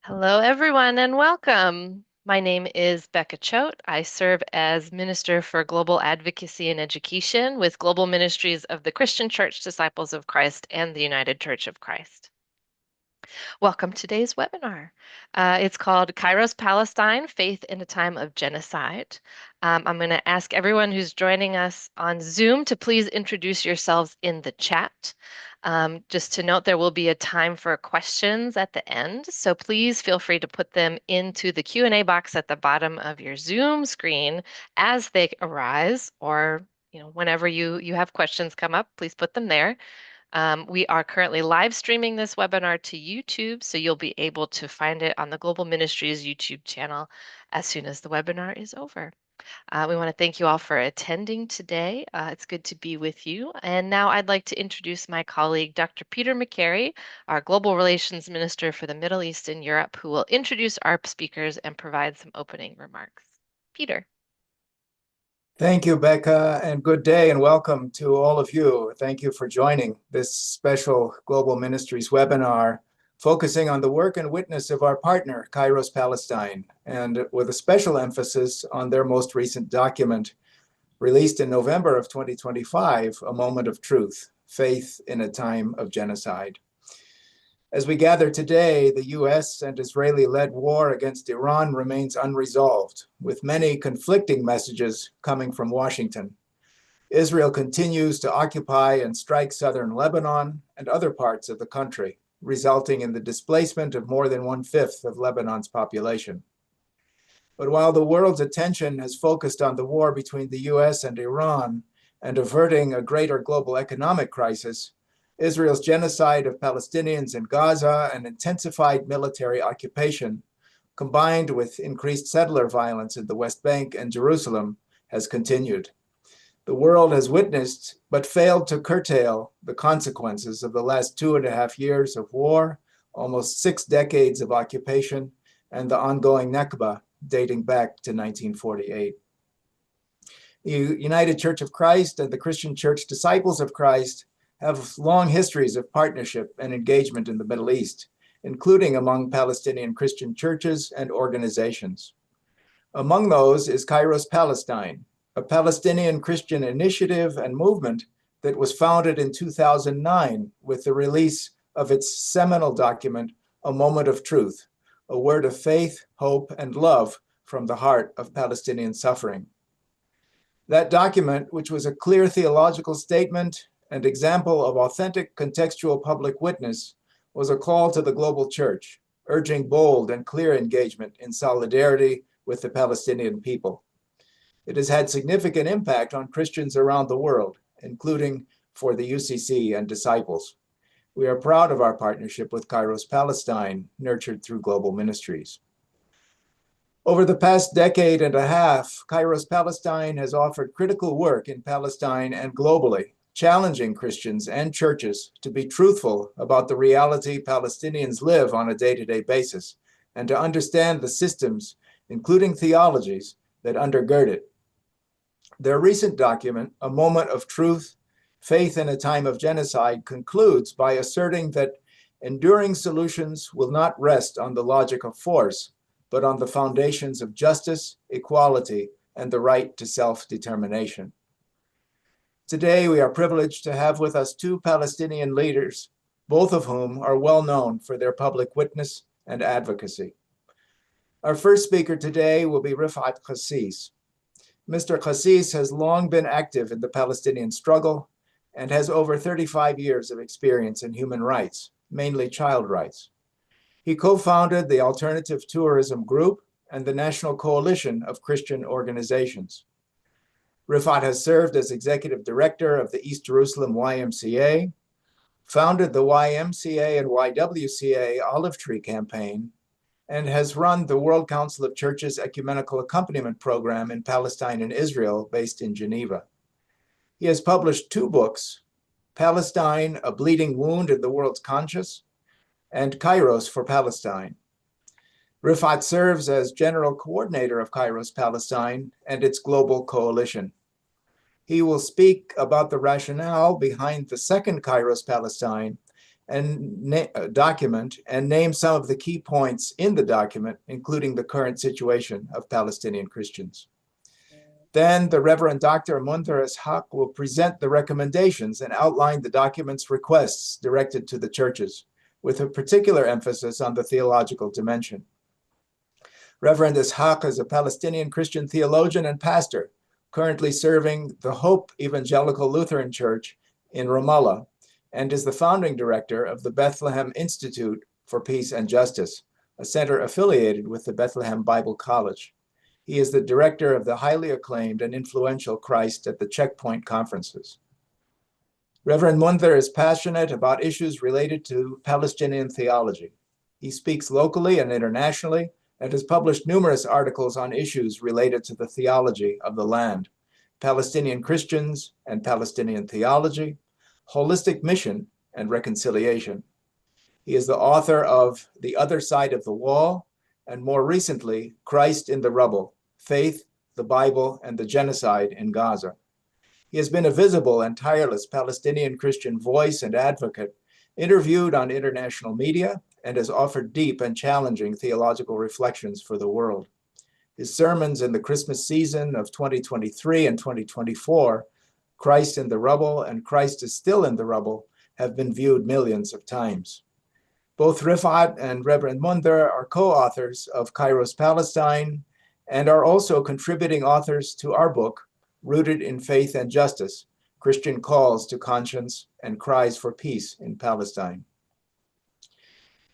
Hello, everyone, and welcome. My name is Becca Choate. I serve as Minister for Global Advocacy and Education with Global Ministries of the Christian Church Disciples of Christ and the United Church of Christ. Welcome to today's webinar. It's called Kairos Palestine, Faith in a Time of Genocide. I'm going to ask everyone who's joining us on Zoom to please introduce yourselves in the chat. Just to note, there will be a time for questions at the end, so please feel free to put them into the Q&A box at the bottom of your Zoom screen as they arise, or whenever you have questions come up, please put them there. We are currently live streaming this webinar to YouTube, so you'll be able to find it on the Global Ministries YouTube channel as soon as the webinar is over. We want to thank you all for attending today. It's good to be with you. And now I'd like to introduce my colleague, Dr. Peter McCary, our Global Relations Minister for the Middle East and Europe, who will introduce our speakers and provide some opening remarks. Peter. Thank you, Becca, and good day and welcome to all of you. Thank you for joining this special Global Ministries webinar focusing on the work and witness of our partner, Kairos Palestine, and with a special emphasis on their most recent document, released in November of 2025, A Moment of Truth, Faith in a Time of Genocide. As we gather today, the US and Israeli-led war against Iran remains unresolved, with many conflicting messages coming from Washington. Israel continues to occupy and strike southern Lebanon and other parts of the country, resulting in the displacement of more than 1/5 of Lebanon's population. But while the world's attention has focused on the war between the US and Iran and averting a greater global economic crisis, Israel's genocide of Palestinians in Gaza and intensified military occupation, combined with increased settler violence in the West Bank and Jerusalem, has continued. The world has witnessed but failed to curtail the consequences of the last 2.5 years of war, almost 6 decades of occupation, and the ongoing Nakba dating back to 1948. The United Church of Christ and the Christian Church Disciples of Christ have long histories of partnership and engagement in the Middle East, including among Palestinian Christian churches and organizations. Among those is Kairos Palestine, a Palestinian Christian initiative and movement that was founded in 2009 with the release of its seminal document, A Moment of Truth, a word of faith, hope, and love from the heart of Palestinian suffering. That document, which was a clear theological statement and example of authentic contextual public witness, was a call to the global church, urging bold and clear engagement in solidarity with the Palestinian people. It has had significant impact on Christians around the world, including for the UCC and disciples. We are proud of our partnership with Kairos Palestine, nurtured through Global Ministries. Over the past decade and a half, Kairos Palestine has offered critical work in Palestine and globally, challenging Christians and churches to be truthful about the reality Palestinians live on a day-to-day basis and to understand the systems, including theologies, that undergird it. Their recent document, A Moment of Truth, Faith in a Time of Genocide, concludes by asserting that enduring solutions will not rest on the logic of force, but on the foundations of justice, equality, and the right to self-determination. Today, we are privileged to have with us 2 Palestinian leaders, both of whom are well known for their public witness and advocacy. Our first speaker today will be Rifat Qassis. Mr. Qassis has long been active in the Palestinian struggle and has over 35 years of experience in human rights, mainly child rights. He co-founded the Alternative Tourism Group and the National Coalition of Christian Organizations. Rifat has served as executive director of the East Jerusalem YMCA, founded the YMCA and YWCA Olive Tree Campaign, and has run the World Council of Churches Ecumenical Accompaniment Program in Palestine and Israel, based in Geneva. He has published 2 books, Palestine, A Bleeding Wound in the World's Conscience, and Kairos for Palestine. Rifat serves as general coordinator of Kairos Palestine and its global coalition. He will speak about the rationale behind the second Kairos Palestine document and name some of the key points in the document, including the current situation of Palestinian Christians. Then the Reverend Dr. Munther Ishaq will present the recommendations and outline the document's requests directed to the churches, with a particular emphasis on the theological dimension. Reverend Ishaq is a Palestinian Christian theologian and pastor, currently serving the Hope Evangelical Lutheran Church in Ramallah, and is the founding director of the Bethlehem Institute for Peace and Justice, a center affiliated with the Bethlehem Bible College. He is the director of the highly acclaimed and influential Christ at the Checkpoint Conferences. Reverend Munther is passionate about issues related to Palestinian theology. He speaks locally and internationally and has published numerous articles on issues related to the theology of the land, Palestinian Christians and Palestinian theology, holistic mission and reconciliation. He is the author of The Other Side of the Wall, and more recently, Christ in the Rubble, Faith, the Bible, and the Genocide in Gaza. He has been a visible and tireless Palestinian Christian voice and advocate, interviewed on international media, and has offered deep and challenging theological reflections for the world. His sermons in the Christmas season of 2023 and 2024, Christ in the Rubble and Christ is Still in the Rubble, have been viewed millions of times. Both Rifat and Reverend Munther are co-authors of Kairos Palestine and are also contributing authors to our book, Rooted in Faith and Justice, Christian Calls to Conscience and Cries for Peace in Palestine.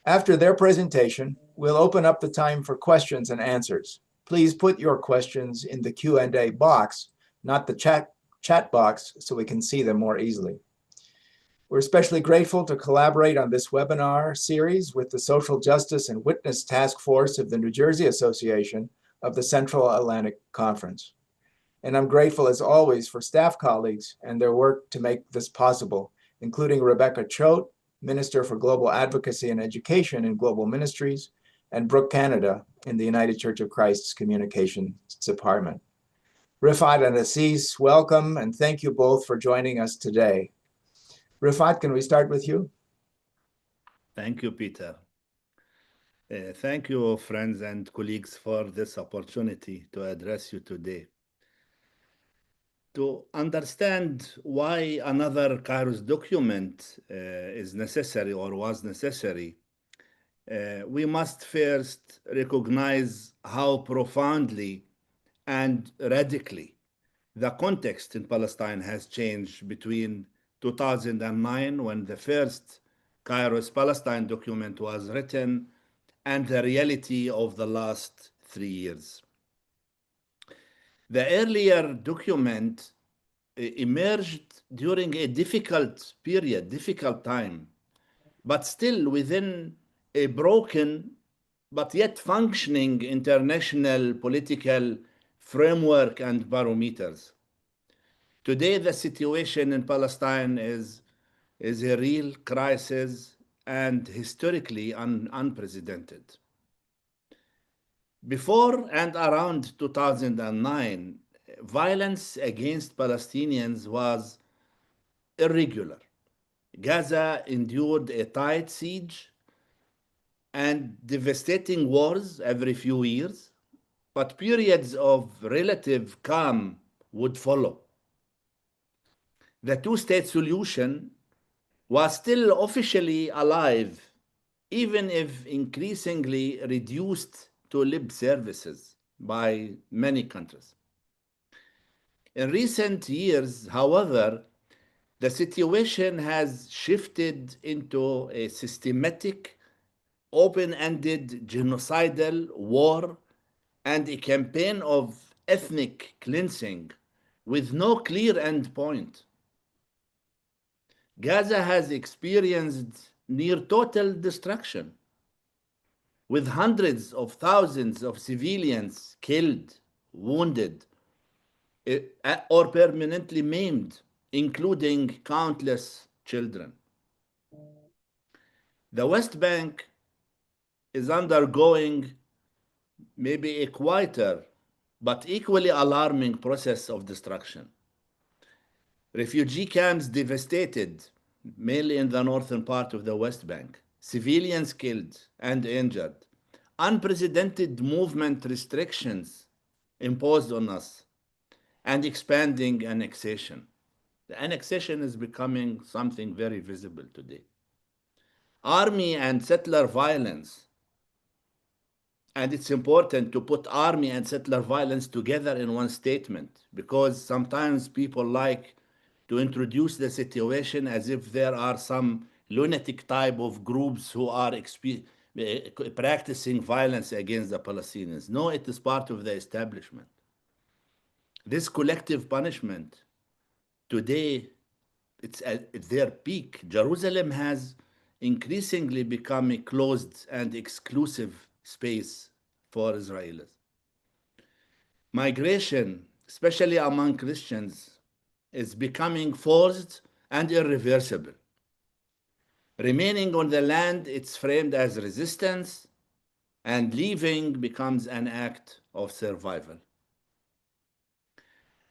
After their presentation, we'll open up the time for questions and answers. Please put your questions in the Q&A box, not the chat box, so we can see them more easily. We're especially grateful to collaborate on this webinar series with the Social Justice and Witness Task Force of the New Jersey Association of the Central Atlantic Conference. And I'm grateful, as always, for staff colleagues and their work to make this possible, including Rebecca Choate, Minister for Global Advocacy and Education in Global Ministries, and Brooke Canada in the United Church of Christ's Communications Department. Rifat and Assis, welcome, and thank you both for joining us today. Rifat, can we start with you? Thank you, Peter. Thank you, friends and colleagues, for this opportunity to address you today. To understand why another Kairos document is necessary or was necessary, we must first recognize how profoundly and radically the context in Palestine has changed between 2009, when the first Kairos Palestine document was written, and the reality of the last 3 years. The earlier document emerged during a difficult period, difficult time, but still within a broken but yet functioning international political framework and barometers. Today, the situation in Palestine is a real crisis and historically unprecedented. Before and around 2009, violence against Palestinians was irregular. Gaza endured a tight siege and devastating wars every few years, but periods of relative calm would follow. The two-state solution was still officially alive, even if increasingly reduced to lip services by many countries. In recent years, however, the situation has shifted into a systematic, open-ended genocidal war and a campaign of ethnic cleansing with no clear end point. Gaza has experienced near total destruction, with hundreds of thousands of civilians killed, wounded, or permanently maimed, including countless children. The West Bank is undergoing maybe a quieter but equally alarming process of destruction. Refugee camps devastated, mainly in the northern part of the West Bank, civilians killed and injured, unprecedented movement restrictions imposed on us, and expanding annexation. The annexation is becoming something very visible today. Army and settler violence, and it's important to put army and settler violence together in one statement because sometimes people like to introduce the situation as if there are some lunatic type of groups who are practicing violence against the Palestinians. No, it is part of the establishment. This collective punishment today, it's at their peak. Jerusalem has increasingly become a closed and exclusive space for Israelis. Migration, especially among Christians, is becoming forced and irreversible. Remaining on the land, it's framed as resistance, and leaving becomes an act of survival.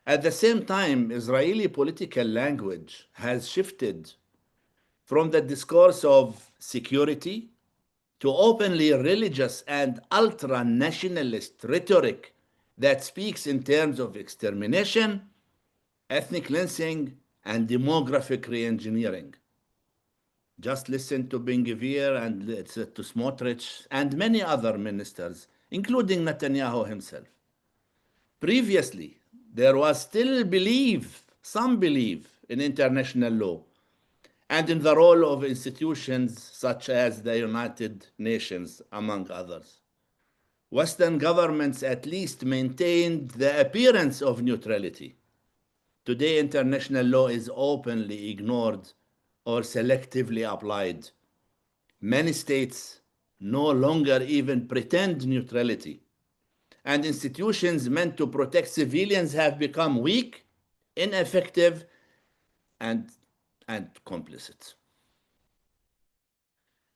At the same time, Israeli political language has shifted from the discourse of security to openly religious and ultra-nationalist rhetoric that speaks in terms of extermination, ethnic cleansing, and demographic re-engineering. Just listen to Ben-Gvir and to Smotrich and many other ministers, including Netanyahu himself. Previously, there was still some belief in international law and in the role of institutions such as the United Nations, among others. Western governments at least maintained the appearance of neutrality. Today, international law is openly ignored or selectively applied. Many states no longer even pretend neutrality, and institutions meant to protect civilians have become weak, ineffective, and complicit.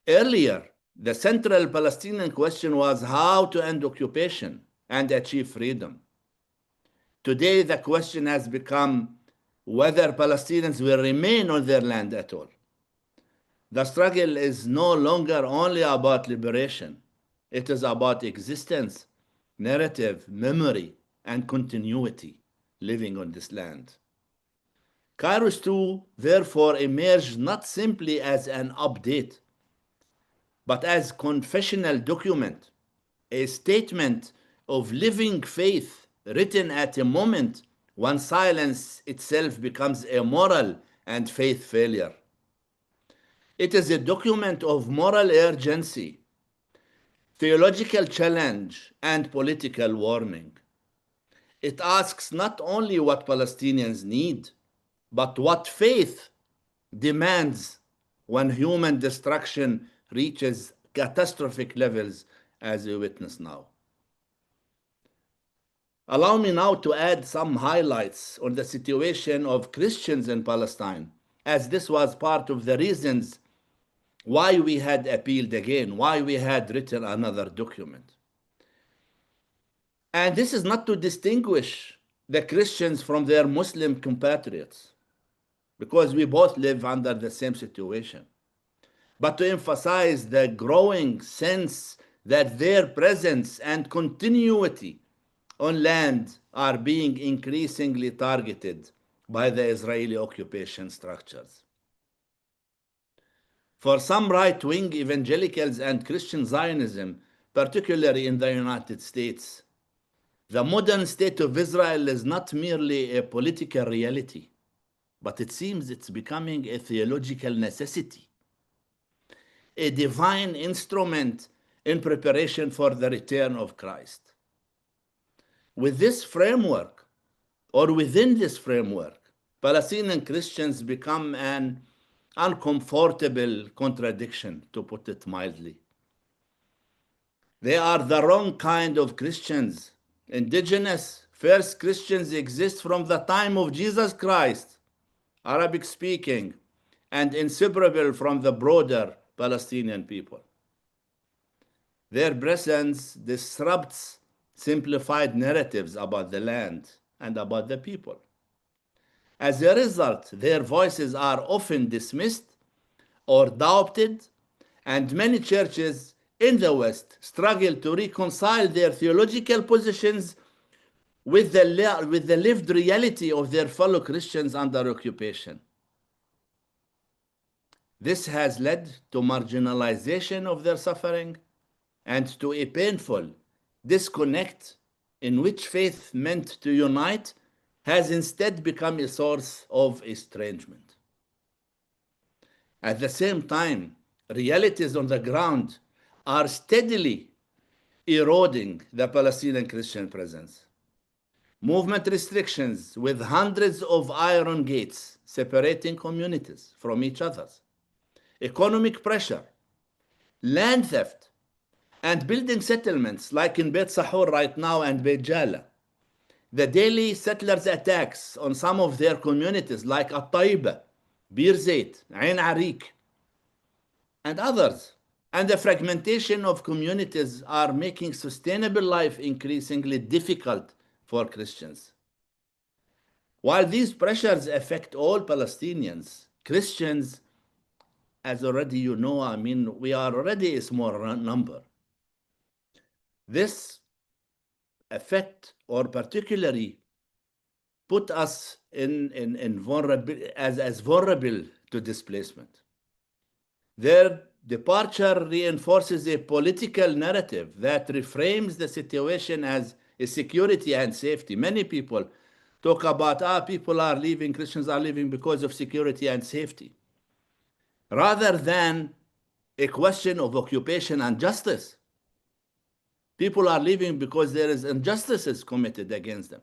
Earlier, the central Palestinian question was how to end occupation and achieve freedom. Today, the question has become whether Palestinians will remain on their land at all. The struggle is no longer only about liberation. It is about existence, narrative, memory, and continuity living on this land. Kairos 2 therefore emerged not simply as an update, but as confessional document, a statement of living faith written at a moment when silence itself becomes a moral and faith failure. It is a document of moral urgency, theological challenge, and political warning. It asks not only what Palestinians need, but what faith demands when human destruction reaches catastrophic levels as we witness now. Allow me now to add some highlights on the situation of Christians in Palestine, as this was part of the reasons why we had appealed again, why we had written another document. And this is not to distinguish the Christians from their Muslim compatriots, because we both live under the same situation, but to emphasize the growing sense that their presence and continuity on land are being increasingly targeted by the Israeli occupation structures. For some right-wing evangelicals and Christian Zionism, particularly in the United States, the modern state of Israel is not merely a political reality, but it seems it's becoming a theological necessity, a divine instrument in preparation for the return of Christ. With this framework, or within this framework, Palestinian Christians become an uncomfortable contradiction, to put it mildly. They are the wrong kind of Christians. Indigenous first Christians exist from the time of Jesus Christ, Arabic speaking, and inseparable from the broader Palestinian people. Their presence disrupts simplified narratives about the land and about the people. As a result, their voices are often dismissed or doubted, and many churches in the West struggle to reconcile their theological positions with the lived reality of their fellow Christians under occupation. This has led to marginalization of their suffering and to a painful disconnect in which faith meant to unite has instead become a source of estrangement. At the same time, realities on the ground are steadily eroding the Palestinian Christian presence. Movement restrictions with hundreds of iron gates separating communities from each other, economic pressure, land theft, and building settlements like in Beit Sahur right now and Beit Jala. The daily settlers' attacks on some of their communities like At-Taiba, Bir Zayt, Ain Arik, and others. And the fragmentation of communities are making sustainable life increasingly difficult for Christians. While these pressures affect all Palestinians, Christians, as already you know, I mean, we are already a small number. This effect or particularly put us in vulnerable to displacement. Their departure reinforces a political narrative that reframes the situation as a security and safety. Many people talk about, people are leaving, Christians are leaving because of security and safety, rather than a question of occupation and justice. People are leaving because there is injustices committed against them,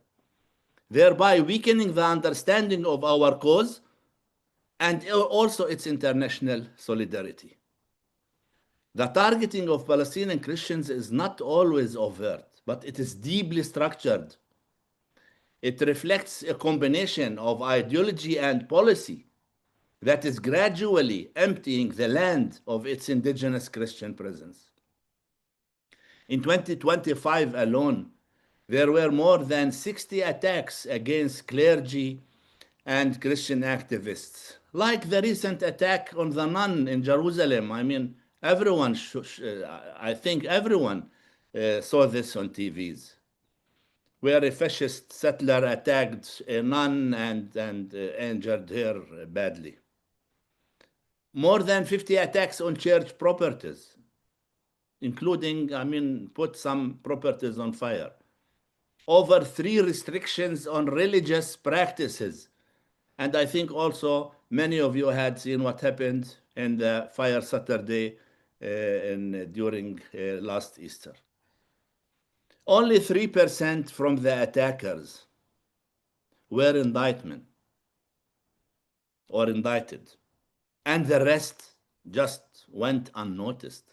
thereby weakening the understanding of our cause and also its international solidarity. The targeting of Palestinian Christians is not always overt, but it is deeply structured. It reflects a combination of ideology and policy that is gradually emptying the land of its indigenous Christian presence. In 2025 alone, there were more than 60 attacks against clergy and Christian activists, like the recent attack on the nun in Jerusalem. I mean, everyone, I think everyone saw this on TVs, where a fascist settler attacked a nun and injured her badly. More than 50 attacks on church properties, including, put some properties on fire. Over 3 restrictions on religious practices. And I think also many of you had seen what happened in the Fire Saturday during last Easter. Only 3% from the attackers were indicted, and the rest just went unnoticed.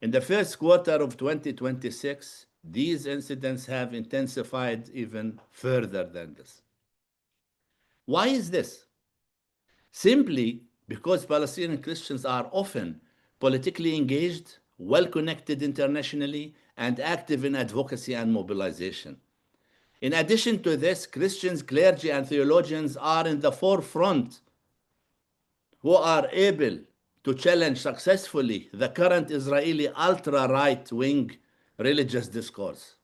In the first quarter of 2026, these incidents have intensified even further than this. Why is this? Simply because Palestinian Christians are often politically engaged, well-connected internationally, and active in advocacy and mobilization. In addition to this, Christians, clergy, and theologians are in the forefront who are able to challenge successfully the current Israeli ultra-right-wing religious discourse.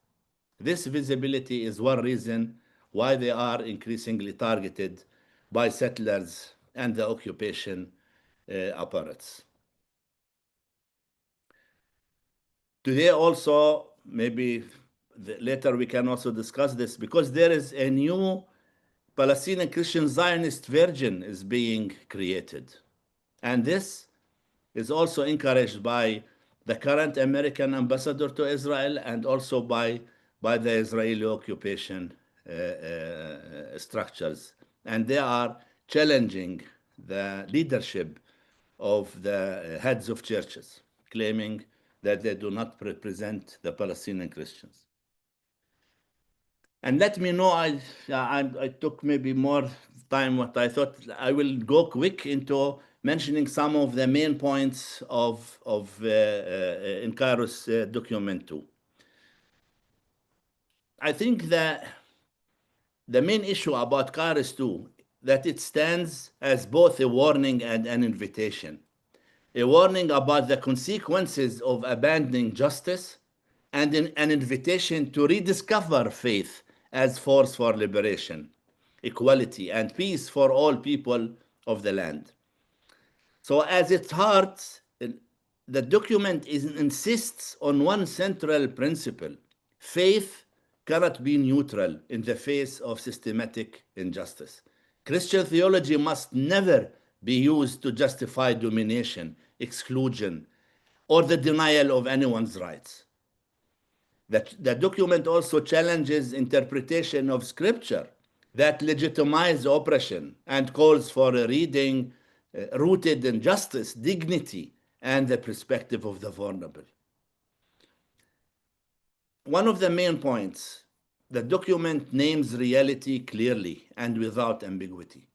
This visibility is one reason why they are increasingly targeted by settlers and the occupation apparatus. Today also, maybe later we can also discuss this, because there is a new Palestinian Christian Zionist Virgin is being created. And this is also encouraged by the current American ambassador to Israel and also by the Israeli occupation structures. And they are challenging the leadership of the heads of churches, claiming that they do not represent the Palestinian Christians. And let me know, I took maybe more time what I thought. I will go quick into mentioning some of the main points of in Kairos document 2. I think that the main issue about Kairos 2, that it stands as both a warning and an invitation. A warning about the consequences of abandoning justice, and an invitation to rediscover faith as force for liberation, equality, and peace for all people of the land. So at its heart, the document insists on one central principle: faith cannot be neutral in the face of systematic injustice. Christian theology must never be used to justify domination, exclusion, or the denial of anyone's rights. The document also challenges interpretation of scripture that legitimize oppression and calls for a reading rooted in justice, dignity, and the perspective of the vulnerable. One of the main points, the document names reality clearly and without ambiguity.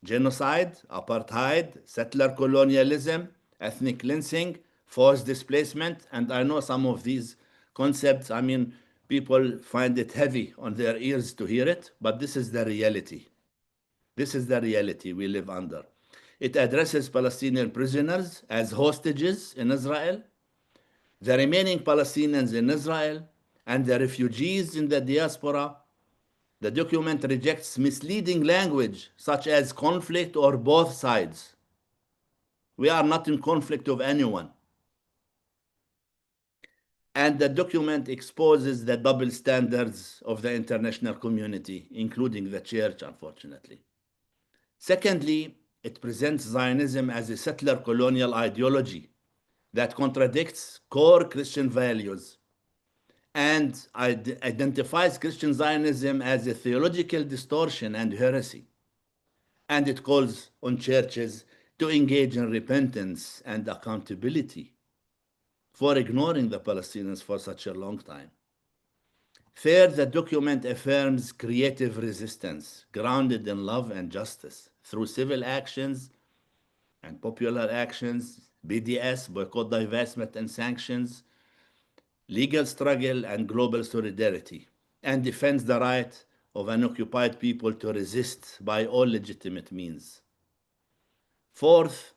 Genocide, apartheid, settler colonialism, ethnic cleansing, forced displacement, and I know some of these concepts, people find it heavy on their ears to hear it, but this is the reality. This is the reality we live under. It addresses Palestinian prisoners as hostages in Israel, the remaining Palestinians in Israel, and the refugees in the diaspora. The document rejects misleading language such as conflict or both sides. We are not in conflict of anyone. And the document exposes the double standards of the international community, including the church, unfortunately. Secondly, it presents Zionism as a settler colonial ideology that contradicts core Christian values and identifies Christian Zionism as a theological distortion and heresy. And it calls on churches to engage in repentance and accountability for ignoring the Palestinians for such a long time. Third, the document affirms creative resistance grounded in love and justice through civil actions and popular actions, BDS, boycott, divestment, and sanctions, legal struggle, and global solidarity, and defends the right of an occupied people to resist by all legitimate means. Fourth,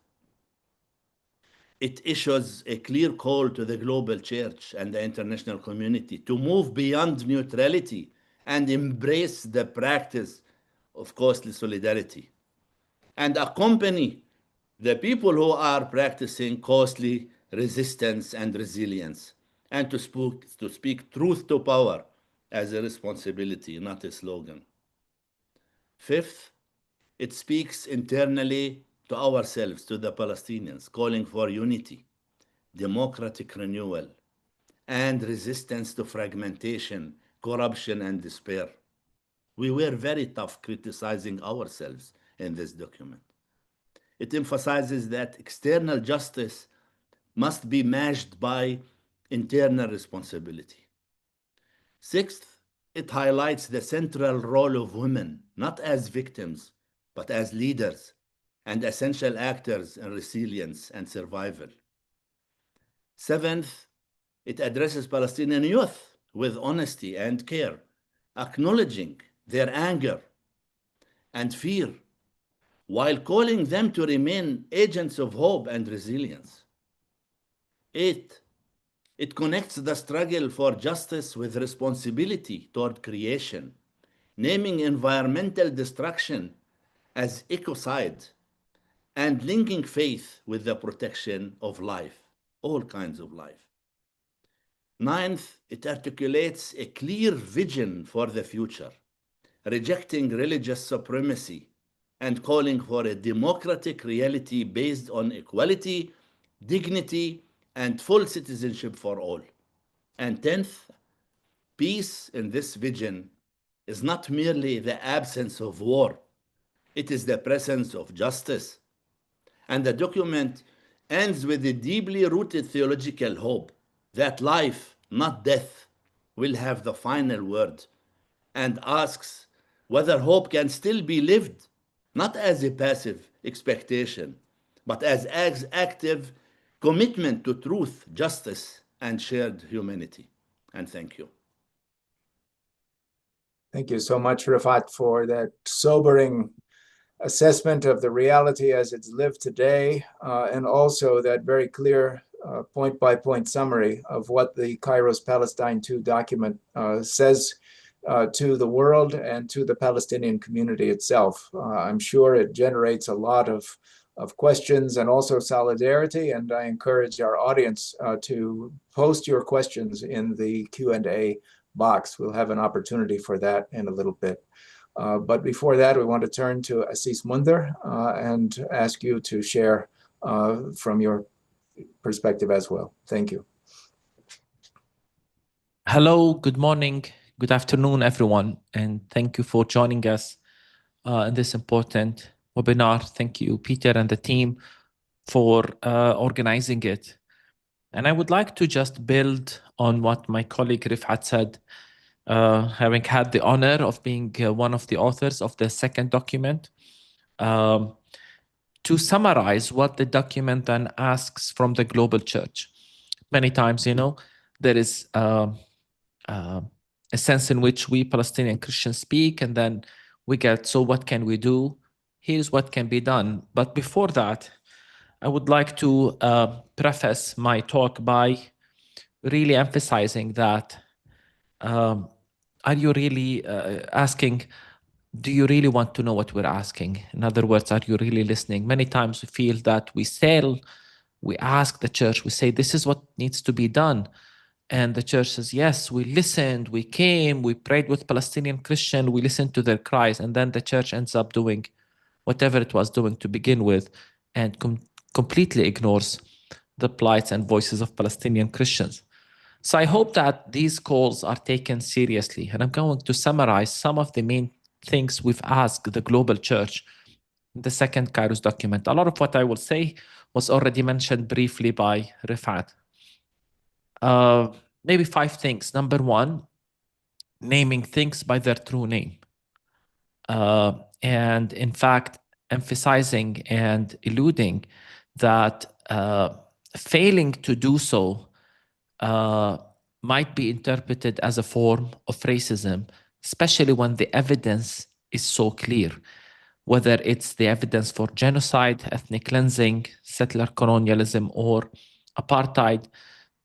it issues a clear call to the global church and the international community to move beyond neutrality and embrace the practice of costly solidarity and accompany the people who are practicing costly resistance and resilience, and to speak truth to power as a responsibility, not a slogan. Fifth, it speaks internally to ourselves, to the Palestinians, calling for unity, democratic renewal, and resistance to fragmentation, corruption, and despair. We were very tough criticizing ourselves in this document. It emphasizes that external justice must be matched by internal responsibility. Sixth, it highlights the central role of women, not as victims, but as leaders and essential actors in resilience and survival. Seventh, it addresses Palestinian youth with honesty and care, acknowledging their anger and fear, while calling them to remain agents of hope and resilience. Eight, it connects the struggle for justice with responsibility toward creation, naming environmental destruction as ecocide and linking faith with the protection of life, all kinds of life. Ninth, it articulates a clear vision for the future, rejecting religious supremacy and calling for a democratic reality based on equality, dignity, and full citizenship for all. And 10th, peace in this vision is not merely the absence of war, it is the presence of justice. And the document ends with a deeply rooted theological hope that life, not death, will have the final word, and asks whether hope can still be lived, not as a passive expectation, but as active commitment to truth, justice, and shared humanity. And thank you. Thank you so much, Rafat, for that sobering assessment of the reality as it's lived today, and also that very clear point-by-point summary of what the Kairos Palestine 2 document says to the world and to the Palestinian community itself. I'm sure it generates a lot of questions and also solidarity, and I encourage our audience to post your questions in the Q&A box. We'll have an opportunity for that in a little bit. But before that, we want to turn to Assis Munder and ask you to share from your perspective as well. Thank you. Hello, good morning, good afternoon, everyone, and thank you for joining us in this important webinar. Thank you, Peter and the team, for organizing it. And I would like to just build on what my colleague Rifat said, having had the honor of being one of the authors of the second document, to summarize what the document then asks from the global church. Many times, there is a sense in which we Palestinian Christians speak, and then we get, so what can we do? Here's what can be done. But before that, I would like to preface my talk by really emphasizing that are you really asking, do you really want to know what we're asking? In other words, are you really listening? Many times we feel that we ask the church, we say, this is what needs to be done. And the church says, yes, we listened, we came, we prayed with Palestinian Christian, we listened to their cries. And then the church ends up doing whatever it was doing to begin with and completely ignores the plights and voices of Palestinian Christians. So I hope that these calls are taken seriously. And I'm going to summarize some of the main things we've asked the global church in the second Kairos document. A lot of what I will say was already mentioned briefly by Rifat. Maybe 5 things. Number 1, naming things by their true name. And in fact, emphasizing and eluding that failing to do so might be interpreted as a form of racism, especially when the evidence is so clear, whether it's the evidence for genocide, ethnic cleansing, settler colonialism, or apartheid.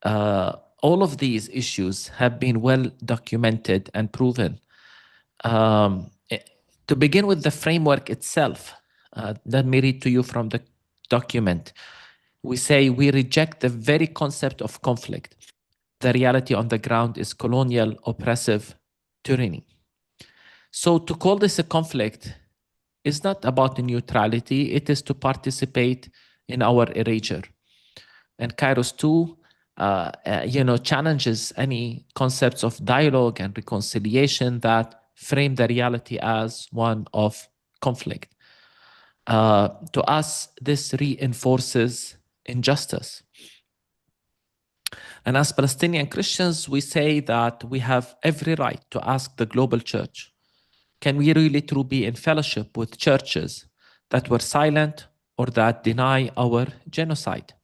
All of these issues have been well documented and proven. To begin with the framework itself, let me read to you from the document. We say we reject the very concept of conflict. The reality on the ground is colonial, oppressive tyranny. So to call this a conflict is not about the neutrality, it is to participate in our erasure. And Kairos 2 challenges any concepts of dialogue and reconciliation that frame the reality as one of conflict. To us, this reinforces injustice. And as Palestinian Christians, we say that we have every right to ask the global church, can we really truly be in fellowship with churches that were silent or that deny our genocide?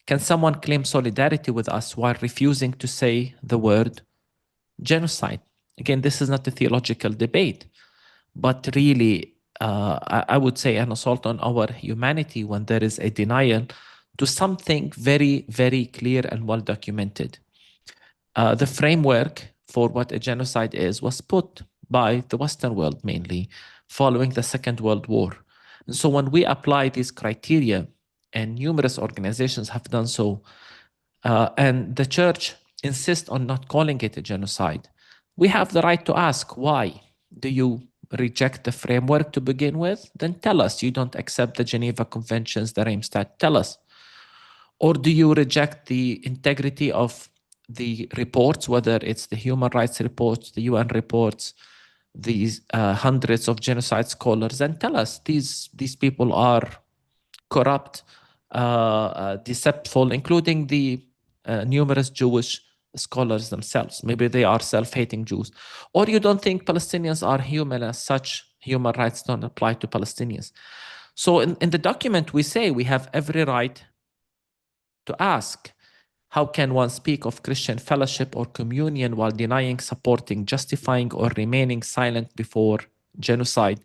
Can someone claim solidarity with us while refusing to say the word genocide? Again, this is not a theological debate, but really, I would say an assault on our humanity when there is a denial to something very, very clear and well documented. The framework for what a genocide is was put by the Western world mainly following the Second World War. And so when we apply these criteria, and numerous organizations have done so, and the church insists on not calling it a genocide, we have the right to ask, why? Do you reject the framework to begin with? Then tell us you don't accept the Geneva Conventions, the Reichstag. Tell us. Or do you reject the integrity of the reports, whether it's the human rights reports, the UN reports, these hundreds of genocide scholars, and tell us these people are corrupt, deceptive, including the numerous Jewish scholars themselves. Maybe they are self-hating Jews. Or you don't think Palestinians are human, as such human rights don't apply to Palestinians. So in the document we say we have every right to ask, How can one speak of Christian fellowship or communion while denying, supporting, justifying, or remaining silent before genocide,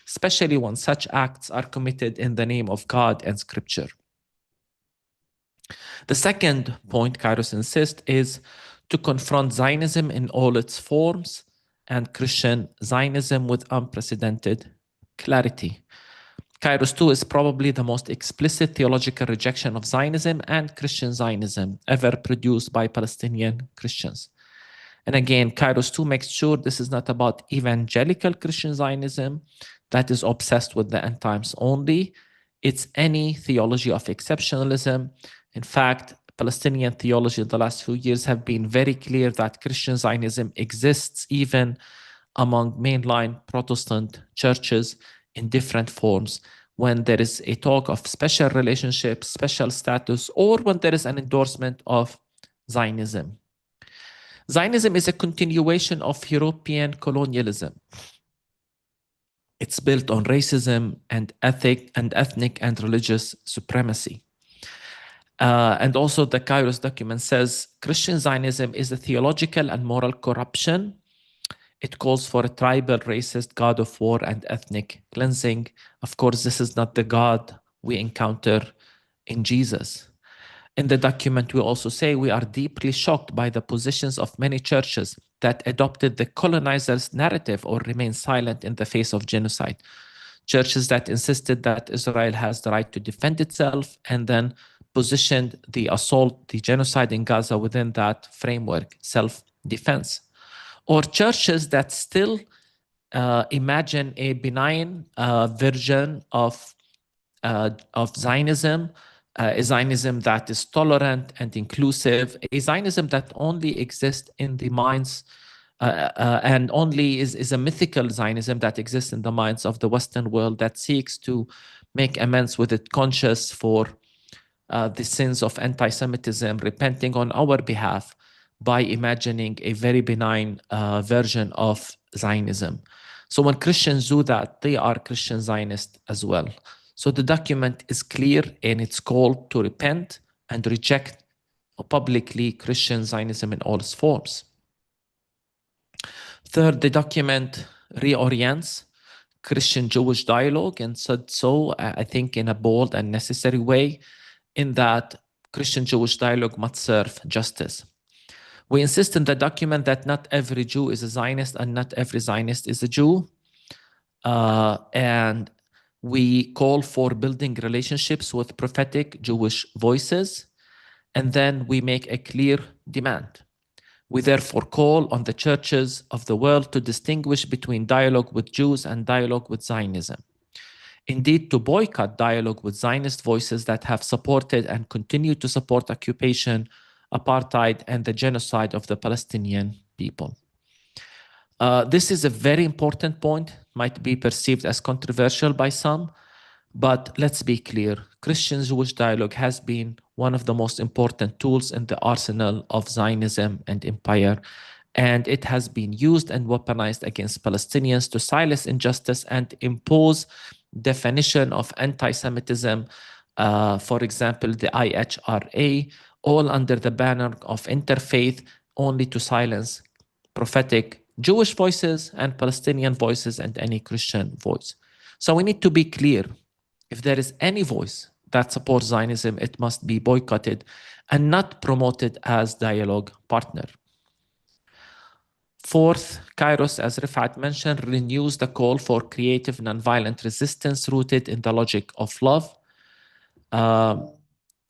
especially when such acts are committed in the name of God and Scripture? The second point Kairos insists is to confront Zionism in all its forms and Christian Zionism with unprecedented clarity. Kairos 2 is probably the most explicit theological rejection of Zionism and Christian Zionism ever produced by Palestinian Christians. And again, Kairos 2 makes sure this is not about evangelical Christian Zionism that is obsessed with the end times only. It's any theology of exceptionalism. In fact, Palestinian theology in the last few years have been very clear that Christian Zionism exists even among mainline Protestant churches in different forms, when there is a talk of special relationships, special status, or when there is an endorsement of Zionism. Zionism is a continuation of European colonialism. It's built on racism and ethnic and religious supremacy. And also the Kairos document says Christian Zionism is a theological and moral corruption. It calls for a tribal, racist God of war and ethnic cleansing. Of course, this is not the God we encounter in Jesus. In the document, we also say we are deeply shocked by the positions of many churches that adopted the colonizers' narrative or remain silent in the face of genocide. Churches that insisted that Israel has the right to defend itself and then positioned the assault, the genocide in Gaza within that framework, self-defense. Or churches that still imagine a benign version of Zionism, a Zionism that is tolerant and inclusive, a Zionism that only exists in the minds and only is a mythical Zionism that exists in the minds of the Western world that seeks to make amends with its conscience for the sins of anti-Semitism, repenting on our behalf by imagining a very benign version of Zionism. So when Christians do that, they are Christian Zionists as well. So the document is clear in its call to repent and reject publicly Christian Zionism in all its forms. Third, the document reorients Christian-Jewish dialogue and said so, I think, in a bold and necessary way, in that Christian-Jewish dialogue must serve justice. We insist in the document that not every Jew is a Zionist and not every Zionist is a Jew. And we call for building relationships with prophetic Jewish voices. And then we make a clear demand. We therefore call on the churches of the world to distinguish between dialogue with Jews and dialogue with Zionism. Indeed, to boycott dialogue with Zionist voices that have supported and continue to support occupation, apartheid, and the genocide of the Palestinian people. This is a very important point, might be perceived as controversial by some, but let's be clear, Christian-Jewish dialogue has been one of the most important tools in the arsenal of Zionism and empire, and it has been used and weaponized against Palestinians to silence injustice and impose definition of anti-Semitism, for example, the IHRA, all under the banner of interfaith, only to silence prophetic Jewish voices and Palestinian voices and any Christian voice. So we need to be clear. If there is any voice that supports Zionism, it must be boycotted and not promoted as dialogue partner. Fourth, Kairos, as Rifat mentioned, renews the call for creative nonviolent resistance rooted in the logic of love.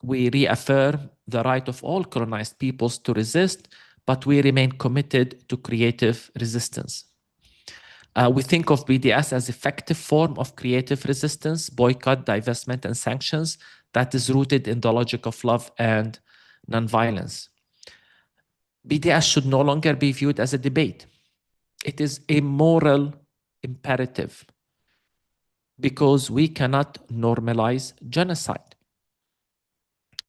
We reaffirm the right of all colonized peoples to resist, but we remain committed to creative resistance. We think of BDS as effective form of creative resistance, boycott, divestment, and sanctions that is rooted in the logic of love and nonviolence. BDS should no longer be viewed as a debate. It is a moral imperative because we cannot normalize genocide.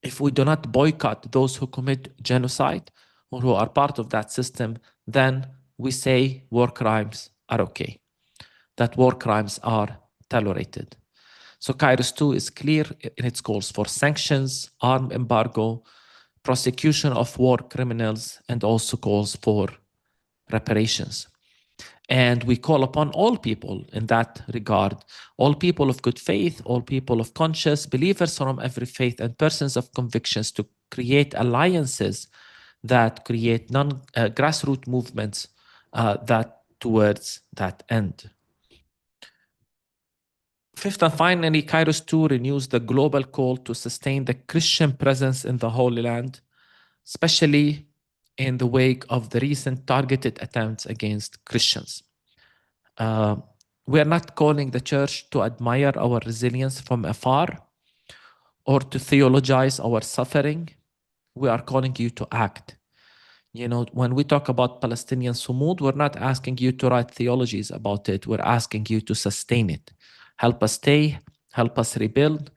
If we do not boycott those who commit genocide or who are part of that system, then we say war crimes are okay, that war crimes are tolerated. So Kairos 2 is clear in its calls for sanctions, arm embargo, prosecution of war criminals, and also calls for reparations. And we call upon all people in that regard, all people of good faith, all people of conscience, believers from every faith, and persons of convictions to create alliances that create grassroots movements that towards that end. Fifth and finally, Kairos II renews the global call to sustain the Christian presence in the Holy Land, especially in the wake of the recent targeted attempts against Christians. We are not calling the church to admire our resilience from afar or to theologize our suffering. We are calling you to act. You know, when we talk about Palestinian sumud, we're not asking you to write theologies about it. We're asking you to sustain it. Help us stay, help us rebuild,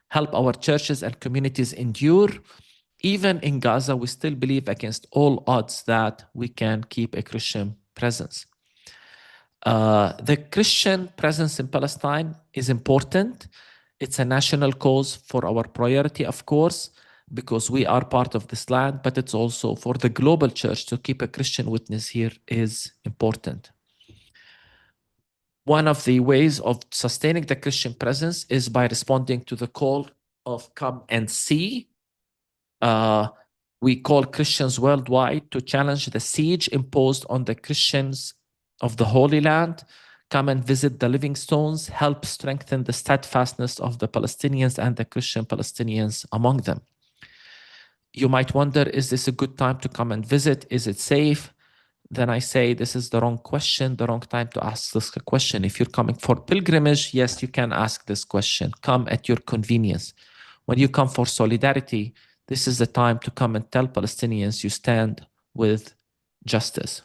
help our churches and communities endure. Even in Gaza, we still believe against all odds that we can keep a Christian presence. The Christian presence in Palestine is important. It's a national cause for our priority, of course, because we are part of this land, but it's also for the global church to keep a Christian witness here is important. One of the ways of sustaining the Christian presence is by responding to the call of come and see. We call Christians worldwide to challenge the siege imposed on the Christians of the Holy Land. Come and visit the living stones, help strengthen the steadfastness of the Palestinians and the Christian Palestinians among them. You might wonder, is this a good time to come and visit? Is it safe? Then I say this is the wrong question, the wrong time to ask this question. If you're coming for pilgrimage, yes, you can ask this question. Come at your convenience. When you come for solidarity, this is the time to come and tell Palestinians you stand with justice.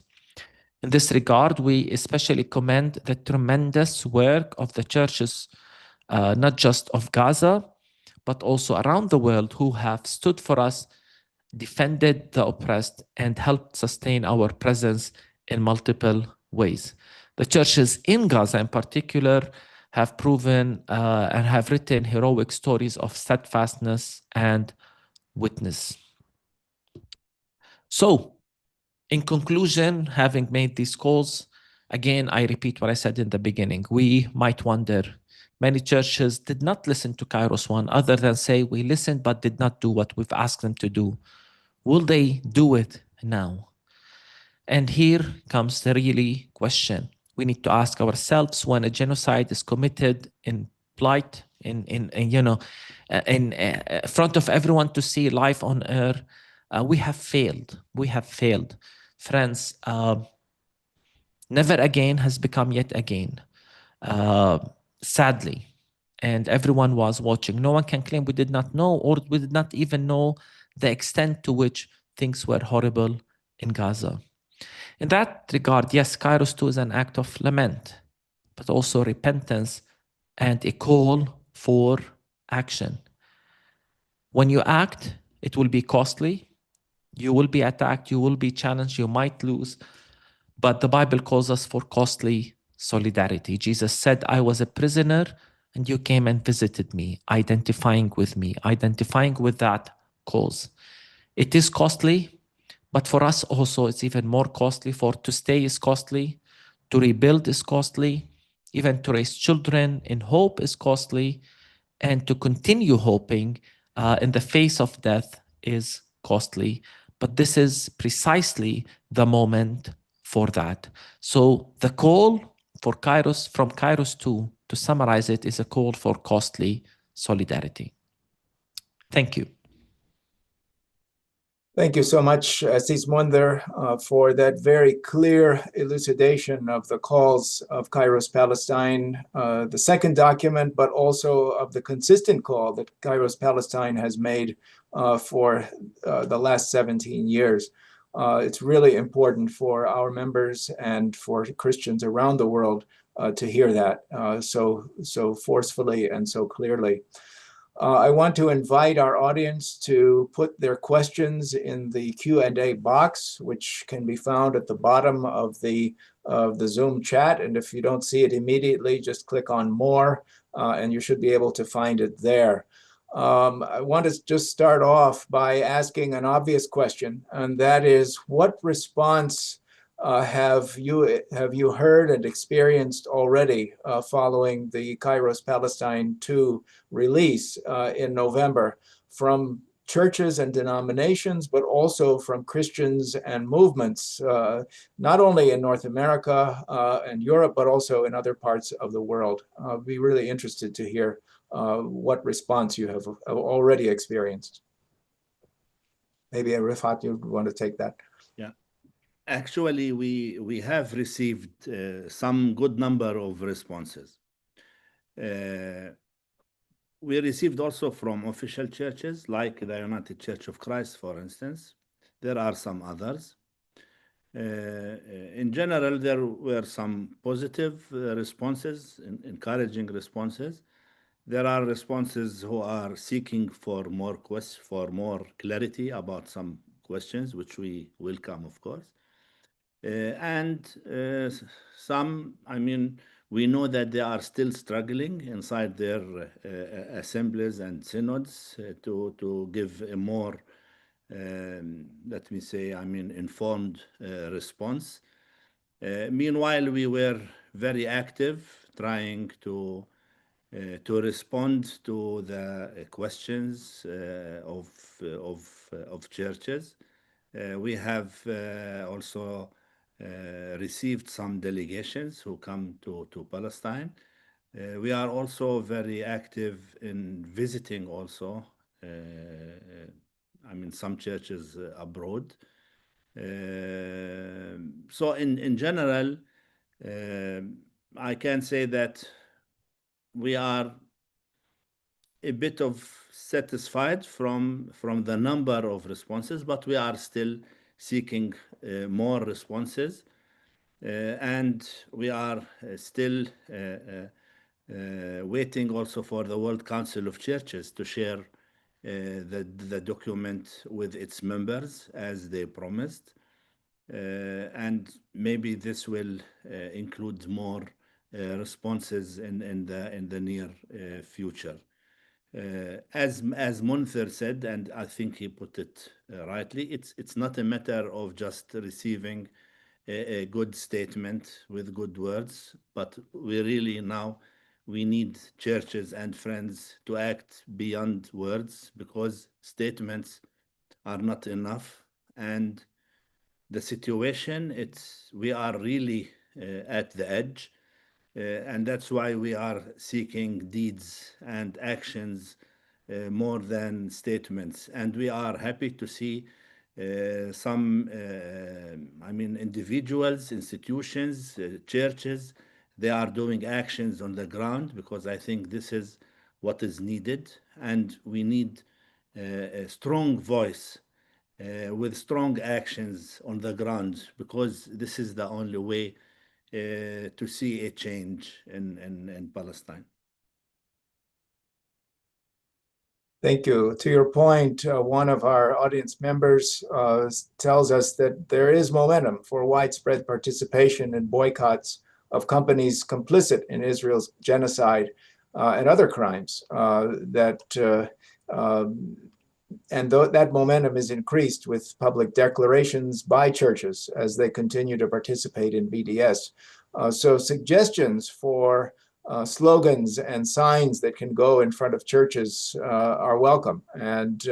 In this regard, we especially commend the tremendous work of the churches, not just of Gaza, but also around the world, who have stood for us, defended the oppressed, and helped sustain our presence in multiple ways. The churches in Gaza in particular have proven and have written heroic stories of steadfastness and witness. So, in conclusion, having made these calls, again, I repeat what I said in the beginning. We might wonder, many churches did not listen to Kairos I, other than say, we listened but did not do what we've asked them to do. Will they do it now? And here comes the really question. We need to ask ourselves, when a genocide is committed in plight, in front of everyone to see life on earth, we have failed. We have failed. Friends, never again has become yet again, sadly. And everyone was watching. No one can claim we did not know, or we did not even know the extent to which things were horrible in Gaza. In that regard, yes, Kairos II is an act of lament, but also repentance and a call for action. When you act, it will be costly. You will be attacked, you will be challenged, you might lose. But the Bible calls us for costly solidarity. Jesus said, I was a prisoner and you came and visited me, identifying with that cause. It is costly, but for us also it's even more costly. For to stay is costly, to rebuild is costly, even to raise children in hope is costly, and to continue hoping in the face of death is costly. But this is precisely the moment for that. So the call for Kairos, from Kairos II, to summarize it, is a call for costly solidarity. Thank you. Thank you so much, Sis Munder, for that very clear elucidation of the calls of Kairos Palestine, the second document, but also of the consistent call that Kairos Palestine has made for the last 17 years. It's really important for our members and for Christians around the world to hear that so forcefully and so clearly. I want to invite our audience to put their questions in the Q&A box, which can be found at the bottom of the Zoom chat. And if you don't see it immediately, just click on More, and you should be able to find it there. I want to just start off by asking an obvious question, and that is, what response have you heard and experienced already following the Kairos Palestine 2 release in November from churches and denominations, but also from Christians and movements, not only in North America and Europe, but also in other parts of the world? I'd be really interested to hear what response you have already experienced. Maybe Rifat, you want to take that? Yeah. Actually, we have received some good number of responses. We received also from official churches like the United Church of Christ, for instance. There are some others. In general, there were some positive responses, encouraging responses. There are responses who are seeking for more clarity about some questions, which we welcome, of course. And some, I mean, we know that they are still struggling inside their assemblies and synods to give a more, let me say, I mean, informed response. Meanwhile, we were very active trying to respond to the questions of churches. We have also received some delegations who come to Palestine. We are also very active in visiting also, I mean, some churches abroad. So in general, I can say that we are a bit of satisfied from the number of responses, but we are still seeking more responses, and we are still waiting also for the World Council of Churches to share the document with its members as they promised, and maybe this will include more responses in the near future. As Munther said, and I think he put it rightly, it's not a matter of just receiving a good statement with good words, but we need churches and friends to act beyond words, because statements are not enough. And the situation, we are really at the edge. And that's why we are seeking deeds and actions more than statements. And we are happy to see some, I mean, individuals, institutions, churches, they are doing actions on the ground, because I think this is what is needed. And we need a strong voice with strong actions on the ground, because this is the only way to see a change in Palestine. Thank you. To your point, one of our audience members tells us that there is momentum for widespread participation in boycotts of companies complicit in Israel's genocide and other crimes. That momentum is increased with public declarations by churches as they continue to participate in BDS. So suggestions for slogans and signs that can go in front of churches are welcome. And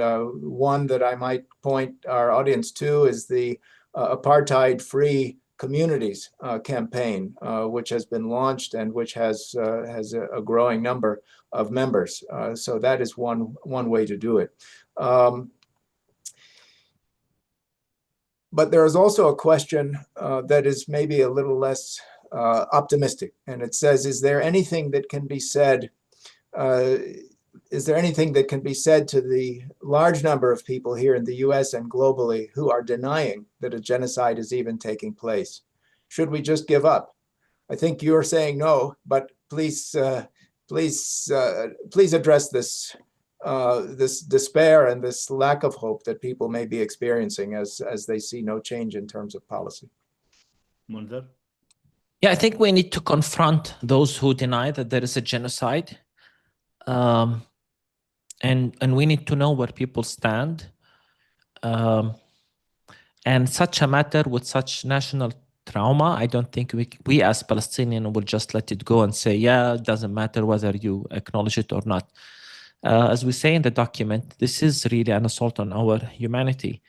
one that I might point our audience to is the Apartheid-Free Communities campaign, which has been launched and which has a growing number of members. So that is one way to do it. But there is also a question that is maybe a little less optimistic, and it says, is there anything that can be said to the large number of people here in the US and globally who are denying that a genocide is even taking place? Should we just give up? I think you're saying no, but please address this despair and this lack of hope that people may be experiencing as they see no change in terms of policy. Munther? Yeah, I think we need to confront those who deny that there is a genocide. and we need to know where people stand. And such a matter with such national trauma, I don't think we as Palestinians will just let it go and say, yeah, it doesn't matter whether you acknowledge it or not. As we say in the document, this is really an assault on our humanity.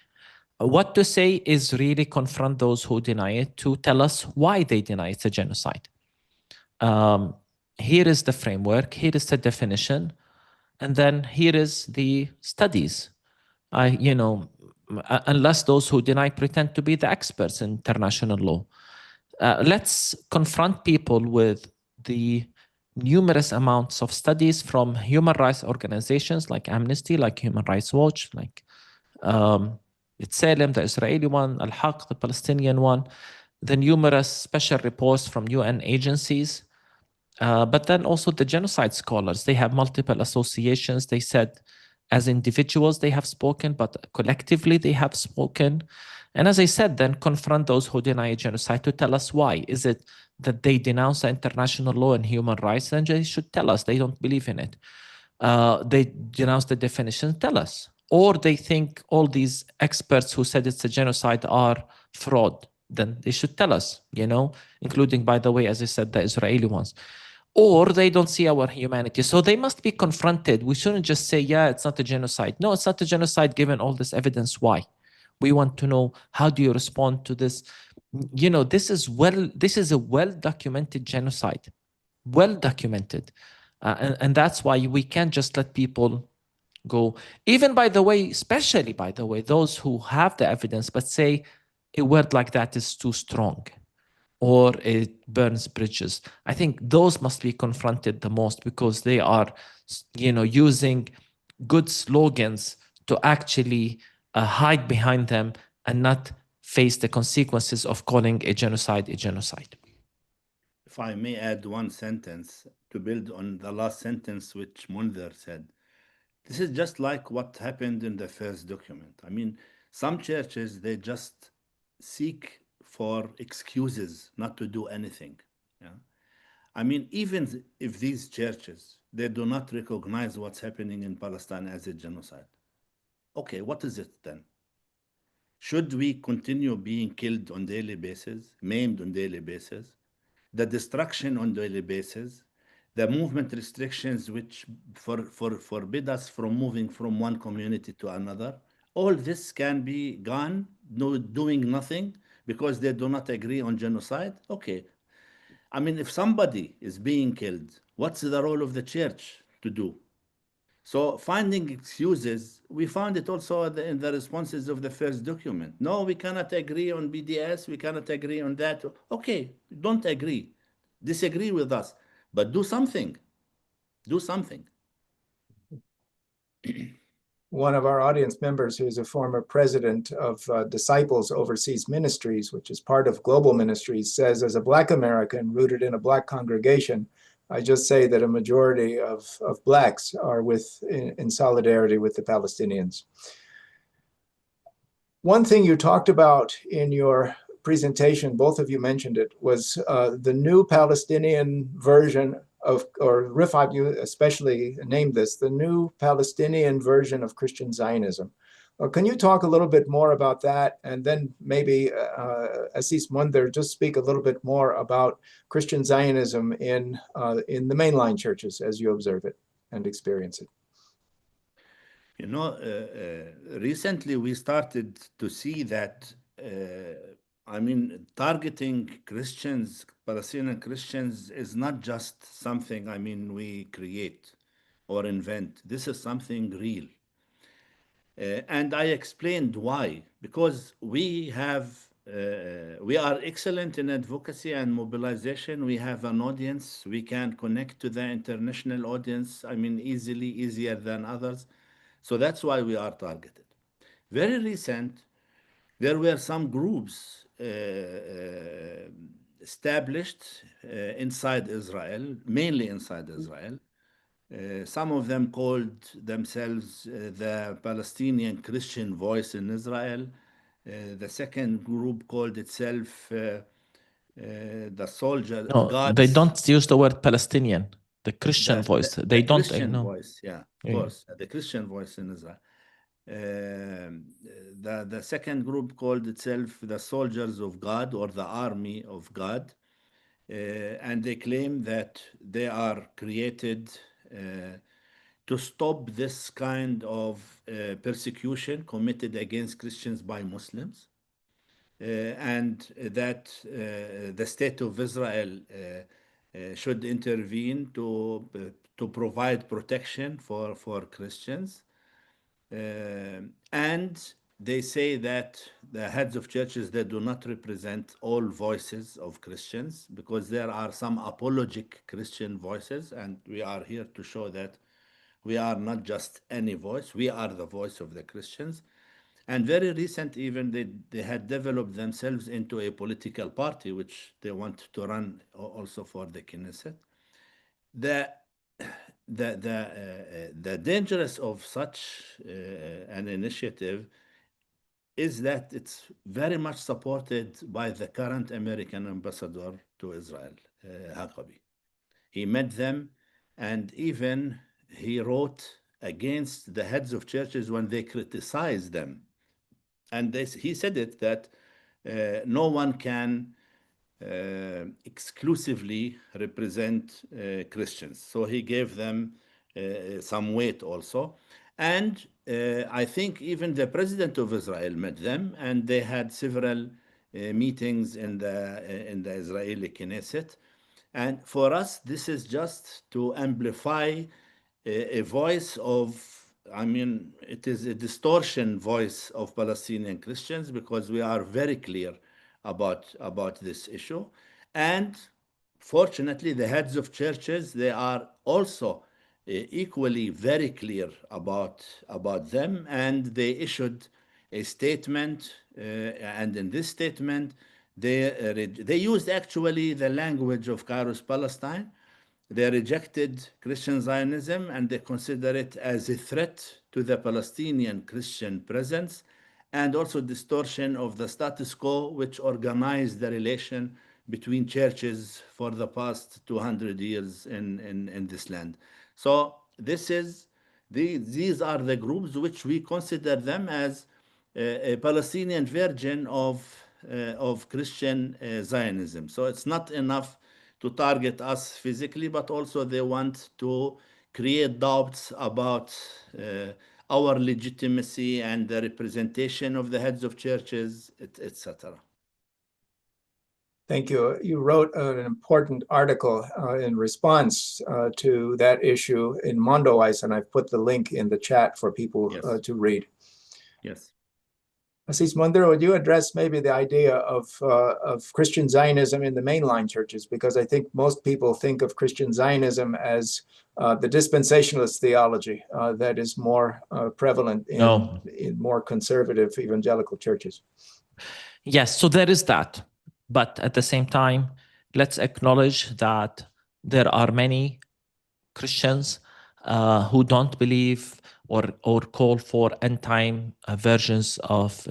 What to say is really confront those who deny it, to tell us why they deny it's a genocide. Here is the framework, here is the definition, and then here is the studies. Unless those who deny pretend to be the experts in international law. Let's confront people with the numerous amounts of studies from human rights organizations like Amnesty, like Human Rights Watch, like B'Tselem, the Israeli one, Al-Haq, the Palestinian one, the numerous special reports from UN agencies, but then also the genocide scholars. They have multiple associations. They said as individuals they have spoken, but collectively they have spoken. And as I said, then confront those who deny genocide to tell us why. Is it that they denounce international law and human rights? Then they should tell us they don't believe in it. They denounce the definition, tell us. Or they think all these experts who said it's a genocide are fraud. Then they should tell us, including, by the way, as I said, the Israeli ones. Or they don't see our humanity. So they must be confronted. We shouldn't just say, yeah, it's not a genocide. No, it's not a genocide given all this evidence. Why? We want to know, how do you respond to this? This is a well-documented genocide. Well-documented. And that's why we can't just let people go. Even, by the way, especially, by the way, those who have the evidence, but say a word like that is too strong, or it burns bridges. I think those must be confronted the most, because they are, using good slogans to actually hide behind them and not face the consequences of calling a genocide a genocide. If I may add one sentence to build on the last sentence which Munzer said, this is just like what happened in the first document. I mean, some churches, they just seek for excuses not to do anything. Yeah? I mean, even if these churches, they do not recognize what's happening in Palestine as a genocide. Okay, what is it then? Should we continue being killed on daily basis, maimed on daily basis, the destruction on daily basis, the movement restrictions which forbid us from moving from one community to another? All this can be gone, doing nothing, because they do not agree on genocide? Okay. I mean, if somebody is being killed, what's the role of the church to do? So finding excuses, we found it also in the responses of the first document. No, we cannot agree on BDS, we cannot agree on that. Okay, don't agree. Disagree with us, but do something. Do something. One of our audience members, who is a former president of Disciples Overseas Ministries, which is part of Global Ministries, says, as a Black American rooted in a Black congregation, I just say that a majority of Blacks are in solidarity with the Palestinians. One thing you talked about in your presentation, both of you mentioned it, was the new Palestinian version of, or Rifat, you especially named this, the new Palestinian version of Christian Zionism. Can you talk a little bit more about that? And then maybe Assis Munzer, just speak a little bit more about Christian Zionism in the mainline churches as you observe it and experience it. Recently we started to see that, targeting Christians, Palestinian Christians, is not just something, we create or invent. This is something real. And I explained why. Because we are excellent in advocacy and mobilization. We have an audience. We can connect to the international audience, easily, easier than others. So that's why we are targeted. Very recent, there were some groups established inside Israel, mainly inside Israel. Some of them called themselves the Palestinian Christian Voice in Israel. The second group called itself the Soldier. No, they don't use the word Palestinian. the Christian voice. They the don't Christian know. voice, yeah, of course, the Christian voice in Israel. The second group called itself the Soldiers of God or the Army of God, and they claim that they are created to stop this kind of persecution committed against Christians by Muslims, and that the state of Israel should intervene to provide protection for Christians. And they say that the heads of churches, they do not represent all voices of Christians, because there are some apologetic Christian voices, and we are here to show that we are not just any voice, we are the voice of the Christians. And very recent, even they had developed themselves into a political party, which they want to run also for the Knesset. The dangerous of such an initiative is that it's very much supported by the current American ambassador to Israel, Huckabee. He met them, and even he wrote against the heads of churches when they criticized them. And he said it that no one can exclusively represent Christians. So he gave them some weight also. And I think even the president of Israel met them, and they had several meetings in the Israeli Knesset. And for us, this is just to amplify a voice of, I mean, it is a distortion voice of Palestinian Christians, because we are very clear about this issue. And fortunately, the heads of churches, they are also equally very clear about them, and they issued a statement, and in this statement, they used actually the language of Kairos Palestine. They rejected Christian Zionism, and they consider it as a threat to the Palestinian Christian presence, and also distortion of the status quo, which organized the relation between churches for the past 200 years in this land. So these are the groups which we consider them as a Palestinian version of Christian Zionism. So it's not enough to target us physically, but also they want to create doubts about our legitimacy and the representation of the heads of churches, etc. Thank you. You wrote an important article in response to that issue in Mondoise, and I've put the link in the chat for people to read. Yes. Assis Mundhir, would you address maybe the idea of Christian Zionism in the mainline churches? Because I think most people think of Christian Zionism as the dispensationalist theology that is more prevalent in more conservative evangelical churches. Yes, so there is that. But at the same time, let's acknowledge that there are many Christians who don't believe or call for end-time versions of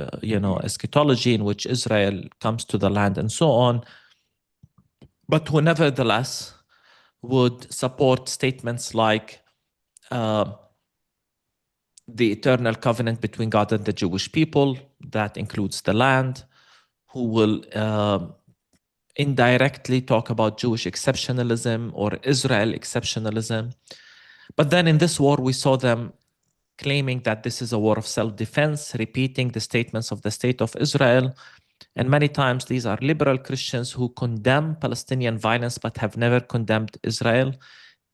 eschatology in which Israel comes to the land and so on, but who nevertheless would support statements like the eternal covenant between God and the Jewish people, that includes the land, who will indirectly talk about Jewish exceptionalism or Israel exceptionalism. But then in this war, we saw them claiming that this is a war of self-defense, repeating the statements of the State of Israel. And many times these are liberal Christians who condemn Palestinian violence but have never condemned Israel,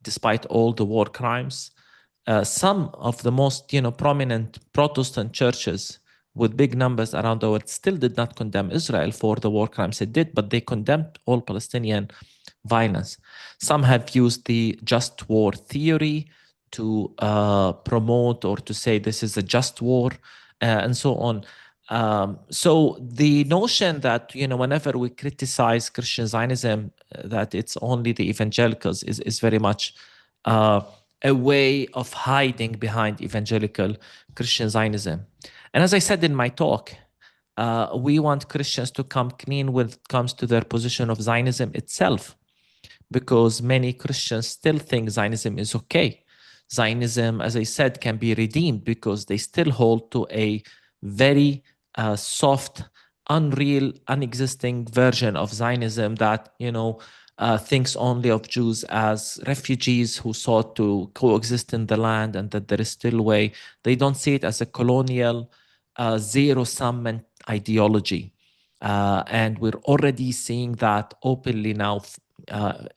despite all the war crimes. Some of the most prominent Protestant churches with big numbers around the world still did not condemn Israel for the war crimes it did, but they condemned all Palestinian violence. Some have used the just war theory to promote or to say this is a just war and so on. So the notion that, whenever we criticize Christian Zionism, that it's only the evangelicals is very much a way of hiding behind evangelical Christian Zionism. And as I said in my talk, we want Christians to come clean when it comes to their position of Zionism itself, because many Christians still think Zionism is okay. Zionism, as I said, can be redeemed because they still hold to a very soft, unreal, unexisting version of Zionism that, thinks only of Jews as refugees who sought to coexist in the land and that there is still a way. They don't see it as a colonial, zero-sum ideology. And we're already seeing that openly now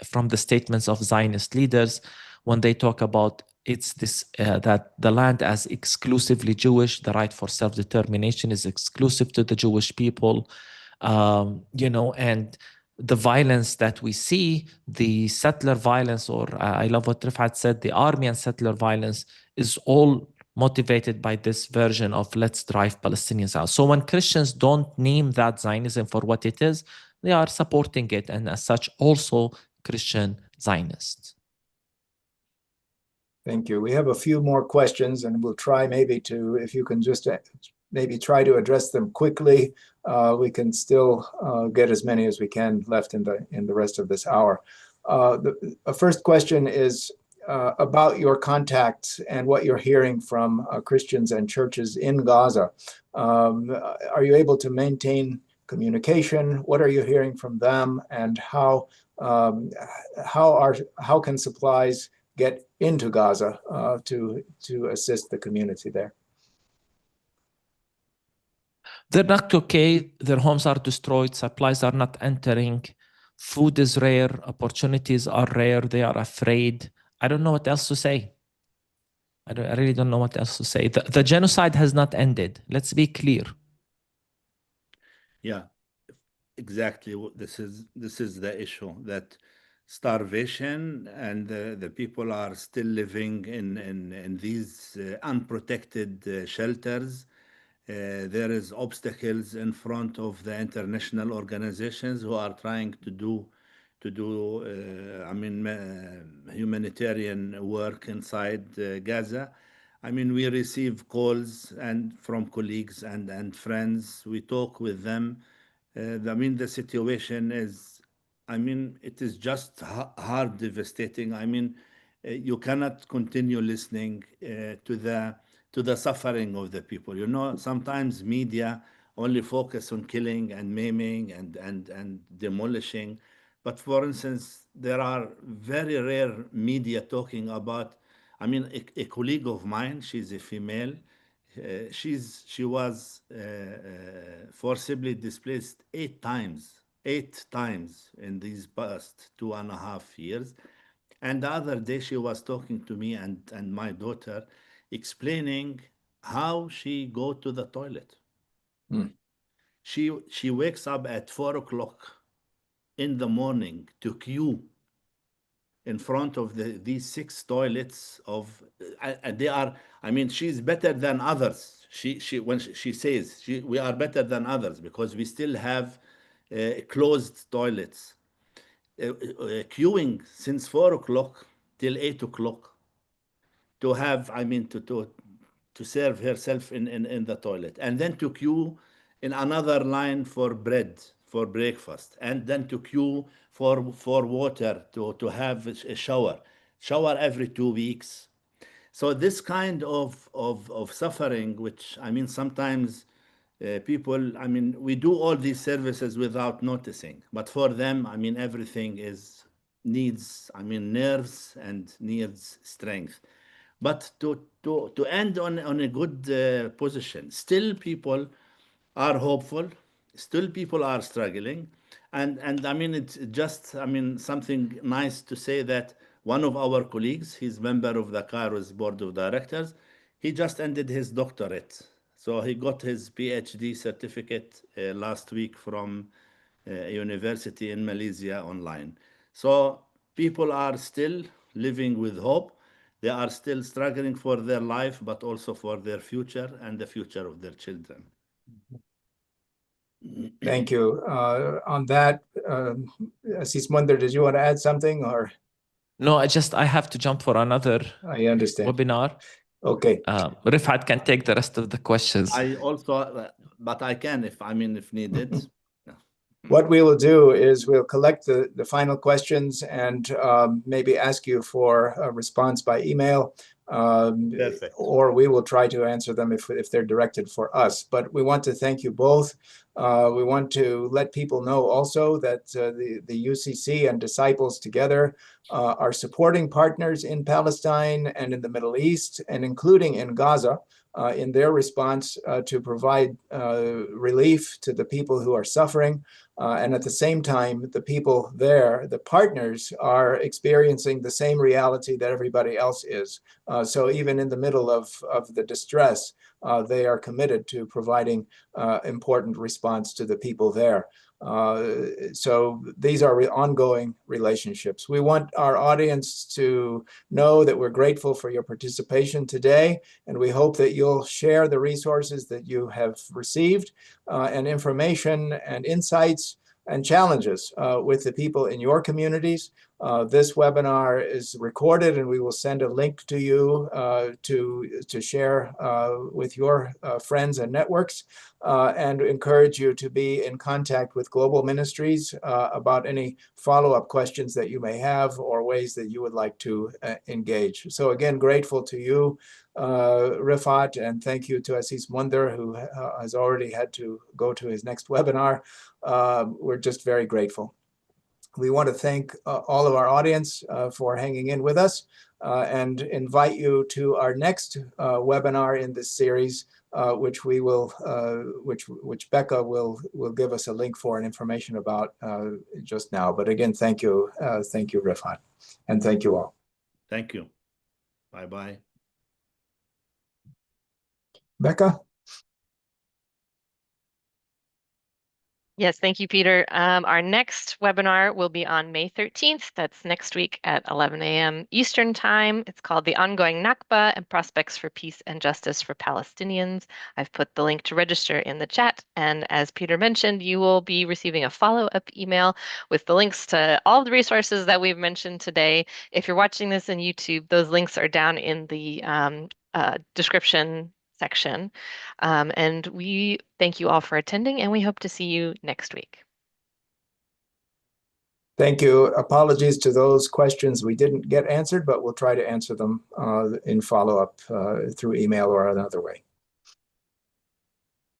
from the statements of Zionist leaders when they talk about that the land as exclusively Jewish, the right for self-determination is exclusive to the Jewish people, and the violence that we see, the settler violence, or I love what Rifat said, the army and settler violence is all motivated by this version of let's drive Palestinians out. So when Christians don't name that Zionism for what it is, they are supporting it, and as such also Christian Zionists. Thank you. We have a few more questions, and we'll try maybe to, if you can just maybe try to address them quickly. We can still get as many as we can left in the rest of this hour. The first question is about your contacts and what you're hearing from Christians and churches in Gaza. Are you able to maintain communication? What are you hearing from them, and how can supplies get into Gaza to assist the community there? They're not okay. Their homes are destroyed. Supplies are not entering. Food is rare. Opportunities are rare. They are afraid. I don't know what else to say. I really don't know what else to say. The genocide has not ended. Let's be clear. Yeah, exactly. This is the issue, that starvation, and the people are still living in these unprotected shelters. There is obstacles in front of the international organizations who are trying to do humanitarian work inside Gaza. We receive calls and from colleagues and friends. We talk with them. The situation is, it is just hard, devastating. You cannot continue listening to the suffering of the people. Sometimes media only focus on killing and maiming and demolishing. But for instance, there are very rare media talking about, a colleague of mine, she's a female, she was forcibly displaced 8 times in these past 2.5 years. And the other day she was talking to me and my daughter, explaining how she go to the toilet. She wakes up at 4 o'clock in the morning to queue in front of these 6 toilets of they are, she's better than others. When she says we are better than others because we still have closed toilets, queuing since 4 o'clock till 8 o'clock to have, to serve herself in the toilet, and then to queue in another line for bread for breakfast, and then to queue for water to have a shower every 2 weeks. So this kind of suffering, which sometimes people, we do all these services without noticing, but for them, everything needs nerves and needs strength. But to end on a good position, still people are hopeful, still people are struggling, and it's just something nice to say that one of our colleagues, he's member of the Kairos board of directors, he just ended his doctorate. So he got his PhD certificate last week from a university in Malaysia online. So people are still living with hope. They are still struggling for their life, but also for their future and the future of their children. Thank you. On that, Assis Munder, did you want to add something, or? No, I have to jump for another I understand. webinar. Okay. Rifat can take the rest of the questions. I also, but I can if needed. What we will do is we'll collect the final questions and maybe ask you for a response by email. Perfect. Or we will try to answer them if they're directed for us. But we want to thank you both. We want to let people know also that the UCC and Disciples together are supporting partners in Palestine and in the Middle East, and including in Gaza, in their response to provide relief to the people who are suffering. And at the same time, the people there, the partners, are experiencing the same reality that everybody else is. So even in the middle of the distress, they are committed to providing important response to the people there. So these are ongoing relationships. We want our audience to know that we're grateful for your participation today, and we hope that you'll share the resources that you have received and information and insights and challenges with the people in your communities. This webinar is recorded, and we will send a link to you to share with your friends and networks, and encourage you to be in contact with Global Ministries about any follow-up questions that you may have or ways that you would like to engage. So again, grateful to you, Rifat, and thank you to Aziz Munder, who has already had to go to his next webinar. We're just very grateful. We want to thank all of our audience for hanging in with us, and invite you to our next webinar in this series, which we will, which Becca will give us a link for and information about just now. But again, thank you, Rifat, and thank you all. Thank you. Bye-bye. Becca? Yes, thank you, Peter. Our next webinar will be on May 13th. That's next week at 11 a.m. Eastern Time. It's called The Ongoing Nakba and Prospects for Peace and Justice for Palestinians. I've put the link to register in the chat. And as Peter mentioned, you will be receiving a follow-up email with the links to all the resources that we've mentioned today. If you're watching this on YouTube, those links are down in the description section. And we thank you all for attending, and we hope to see you next week. Thank you. Apologies to those questions we didn't get answered, but we'll try to answer them in follow-up through email or another way.